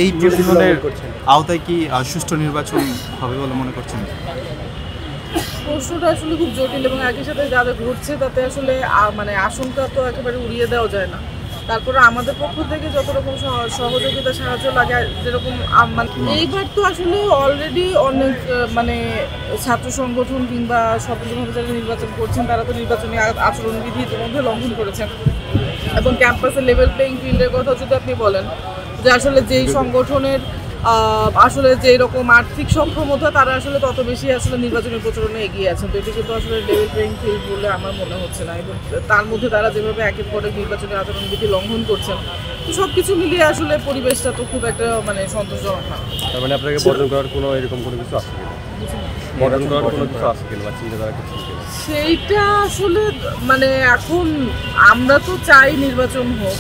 এই প্রতিফলনের আওতায় কি সুষ্ঠু নির্বাচন হবে বলে মনে করছেন? প্রশ্নটা আসলে খুব জটিল এবং একই সাথে যা যা ঘটছে তাতে আসলে মানে আশঙ্কা তো একেবারে উড়িয়ে দেওয়া যায় না। তারপরে আমাদের পক্ষ থেকে যত রকম সহযোগিতা সাহায্য লাগে, যেরকম মানে এইবার তো আসলে অলরেডি অনেক মানে ছাত্র সংগঠন কিংবা স্বতন্ত্রভাবে যারা নির্বাচন করছেন তারা তো নির্বাচনী আচরণবিধি ইতিমধ্যে লঙ্ঘন করেছেন। এবং ক্যাম্পাসের লেভেল প্লেইং ফিল্ডের কথা যদি আপনি বলেন, যে আসলে যেই সংগঠনের আসলে যেই রকম আর্থিক সক্ষমতা তারা আসলে তত বেশি আসলে নির্বাচনের প্রচারণে এগিয়ে আছেন। তো এটি কিন্তু আসলে লেভেল প্লেইং ফিল্ড বলে আমার মনে হচ্ছে না। এবং তার মধ্যে তারা যেভাবে একের পরে নির্বাচনী আচরণবিধি লঙ্ঘন করছেন, তো সব কিছু মিলিয়ে আসলে পরিবেশটা তো খুব একটা মানে সন্তোষজনক না। তার মানে আপনাকে বর্জন করার কোনো এরকম কোনো কিছু আছে কিনা? বর্জন করার কোনো কিছু আছে কিনা বা চিন্তাধারা কিছু? সেইটা আসলে মানে এখন আমরা তো চাই নির্বাচন হোক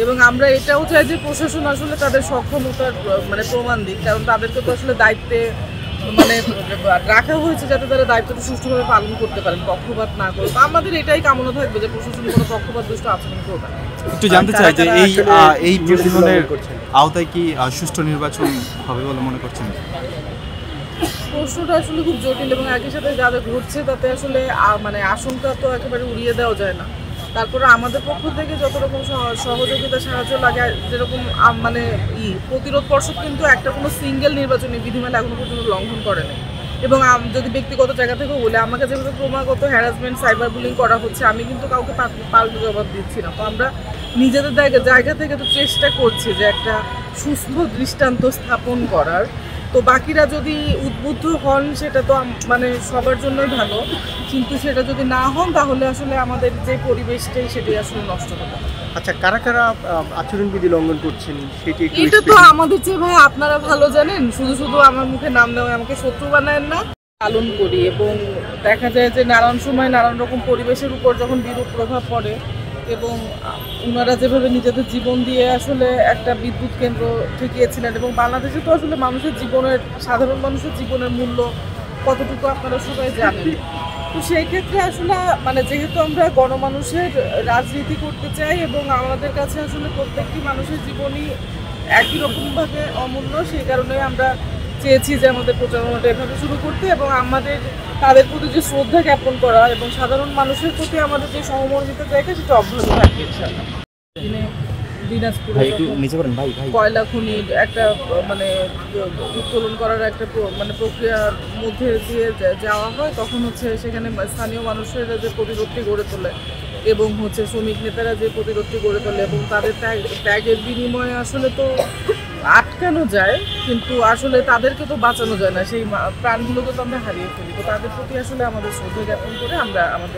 এবং আমরা এটাও চাই যে প্রশাসন আসলে তাদের সক্ষমতার মানে প্রমাণ দিক, কারণ তাদেরকে তো আসলে দায়িত্বে মানে রাখা হয়েছে যাতে তারা দায়িত্বটা সুষ্ঠুভাবে পালন করতে পারেন, পক্ষপাত না করে। তো আমাদের এটাই কামনা থাকবে যে প্রশাসন কোনো পক্ষপাত দুষ্ট আচরণ করবে না। একটু জানতে চাই যে এই প্রতিফলনের আওতায় কি সুষ্ঠু নির্বাচন হবে বলে মনে করছেন? প্রশ্নটা আসলে খুব জটিল এবং একই সাথে যা যা ঘটছে তাতে আসলে মানে আশঙ্কা তো একেবারে উড়িয়ে দেওয়া যায় না। তারপরে আমাদের পক্ষ থেকে যত রকম সহযোগিতা সাহায্য লাগে, যেরকম মানে প্রতিরোধ পর্ষদ কিন্তু একটা কোনো সিঙ্গেল নির্বাচনী বিধিমালা এখনো পর্যন্ত লঙ্ঘন করেনি। এবং যদি ব্যক্তিগত জায়গা থেকে বলে আমাকে যেভাবে ক্রমাগত হ্যারাসমেন্ট সাইবার বুলিং করা হচ্ছে, আমি কিন্তু কাউকে পাল্টে জবাব দিচ্ছি না। তো আমরা নিজেদের জায়গা থেকে তো চেষ্টা করছি যে একটা সুস্থ দৃষ্টান্ত স্থাপন করার। তো বাকিরা যদি উদ্বুদ্ধ হন সেটা তো মানে সবার জন্যই ভালো, কিন্তু সেটা যদি না হন তাহলে আসলে আমাদের যে পরিবেশটাই সেটাই আসলে নষ্ট হবে। আচ্ছা, কারা কারা আচরণবিধি লঙ্ঘন করছেন সেটি এটা তো আমাদের যে ভাই আপনারা ভালো জানেন, শুধু শুধু আমার মুখে নাম দেওয়া আমাকে শত্রু বানায়েন না। পালন করি এবং দেখা যায় যে নানান সময় নানান রকম পরিবেশের উপর যখন বিরূপ প্রভাব পড়ে এবং ওনারা যেভাবে নিজেদের জীবন দিয়ে আসলে একটা বিদ্যুৎ কেন্দ্র ঠেকিয়েছিলেন, এবং বাংলাদেশে তো আসলে মানুষের জীবনের, সাধারণ মানুষের জীবনের মূল্য কতটুকু আপনারা সবাই জানেন। তো সেই ক্ষেত্রে আসলে মানে যেহেতু আমরা গণমানুষের রাজনীতি করতে চাই এবং আমাদের কাছে আসলে প্রত্যেকটি মানুষের জীবনই একই রকমভাবে অমূল্য, সেই কারণে আমরা চেয়েছি যে আমাদের প্রচারণাটা এভাবে শুরু করতে এবং আমাদের তাদের প্রতি যে শ্রদ্ধা জ্ঞাপন করা এবং সাধারণ মানুষের প্রতি আমাদের যে সহমর্মিতার জায়গা সেটা অব্যাহত থাকবে ইনশাআল্লাহ। দিনাজপুরে কয়লা খনির একটা মানে উত্তোলন করার একটা মানে প্রক্রিয়ার মধ্যে দিয়ে যাওয়া হয়, তখন হচ্ছে সেখানে স্থানীয় মানুষেরা যে প্রতিরোধটি গড়ে তোলে এবং হচ্ছে শ্রমিক নেতারা যে প্রতিরোধটি গড়ে তোলে এবং তাদের ত্যাগের বিনিময়ে আসলে তো আটকানো যায়, কিন্তু আসলে তাদেরকে তো বাঁচানো যায় না, সেই প্রাণগুলোকে তো আমরা হারিয়ে ফেলি। তো তাদের প্রতি আসলে আমাদের শ্রদ্ধা জ্ঞাপন করে আমরা আমাদের